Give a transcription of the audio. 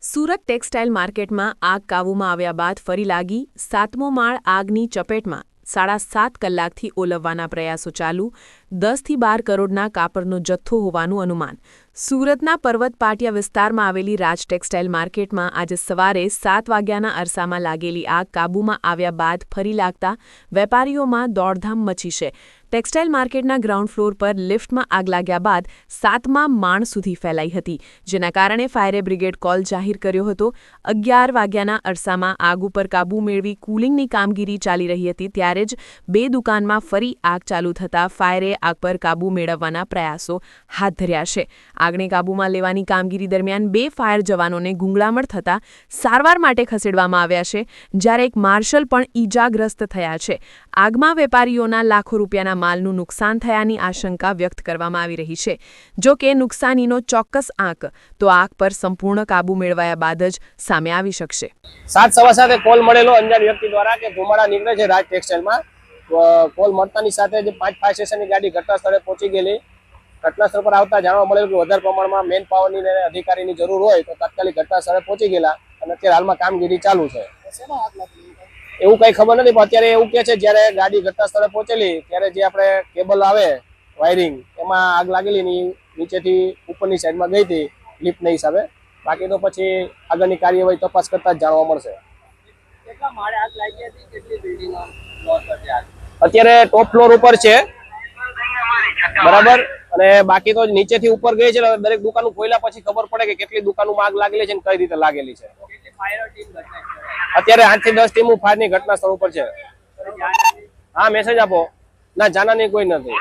Surat textile માર્કેટમાં આગ કાબૂમાં આવ્યા બાદ ફરી લાગી 7મો માળ આગની ચપેટમાં 7.5 કલાકથી ઓલવવાના પ્રયાસો ચાલુ 10થી 12 કરોડના કાપડનો જથ્થો હોવાનું અનુમાન સુરતના પર્વત પાટિયા વિસ્તારમાં આવેલી રાજ ટેક્સટાઇલ માર્કેટમાં આજે સવારે 7 વાગ્યાના અરસામાં લાગેલી આગ કાબૂમાં આવ્યા બાદ ફરી લાગતા વેપારીઓમાં દોડધામ મચી છે। ટેક્સટાઇલ માર્કેટના ગ્રાઉન્ડ ફ્લોર પર લિફ્ટમાં આગ લાગ્યા બાદ 7મા માળ સુધી ફેલાઈ હતી, જેના કારણે ફાયર બ્રિગેડ કોલ જાહેર કર્યો હતો। 11 વાગ્યાના અરસામાં આગ ઉપર કાબૂ મેળવી કુલિંગની કામગીરી ચાલી રહી હતી ત્યારે જ 2 દુકાનમાં ફરી આગ ચાલુ થતાં ફાયરે આગ પર કાબૂ મેળવવાના પ્રયાસો હાથ ધર્યા છે। આગને કાબૂમાં લેવાની કામગીરી દરમિયાન 2 ફાયર જવાનોને ગુંગળામણ થતાં સારવાર માટે ખસેડવામાં આવ્યા છે, જ્યારે એક માર્શલ પણ ઈજાગ્રસ્ત થયા છે। આગમાં વેપારીઓના લાખો રૂપિયાના માલનું નુકસાન થયાની આશંકા વ્યક્ત કરવામાં આવી રહી છે। જો કે નુકસાનીનો ચોક્કસ આંક તો આગ પર સંપૂર્ણ કાબૂ મેળવાયા બાદ જ સામે આવી શકશે। 7:15 કોલ મળેલો અંજાન વ્યક્તિ દ્વારા કે ધુમાડા નીકળે છે રાજ ટેક્સટાઇલમાં। કોલ મળતાની સાથે જ 5 ફાયર સ્ટેશનની ગાડી ઘટના સ્થળે પહોંચી ગયેલી। ઘટના સ્થળ પર આવતા જાણવા મળેલું કે વધારે પ્રમાણમાં મેન પાવરની અને અધિકારીની જરૂર હોય તો તાત્કાલિક ઘટના સ્થળે પહોંચી ગયેલા અને અત્યારે હાલમાં કામગીરી ચાલુ છે। એવું કઈ ખબર નથી, પણ અત્યારે એવું કે છે જ્યારે ગાડી ઘટના સ્થળે પહોંચેલી ત્યારે જે આપણે કેબલ આવે વાયરિંગ એમાં આગ લાગેલી ની નીચેથી ઉપરની સાઈડમાં ગઈ હતી લિફ્ટના હિસાબે। બાકી તો પછી આગળની કાર્યવાહી તપાસ કરતા જ જાણવા મળશે। કેટલા માળે આગ લાગી હતી, કેટલી બિલ્ડિંગો ફ્લોર પર છે આગ? અત્યારે ટોપ ફ્લોર ઉપર છે બરાબર, અને બાકી તો નીચેથી ઉપર ગઈ છે। દરેક દુકાનો ખોલ્યા પછી ખબર પડે કે કેટલી દુકાનોમાં આગ લાગેલી છે અને કઈ રીતે લાગેલી છે। અત્યારે 8 થી 10 ટીમો ફાયરની ઘટના સ્થળ ઉપર છે। હા, મેસેજ આપો ના, જાનાની કોઈ નથી।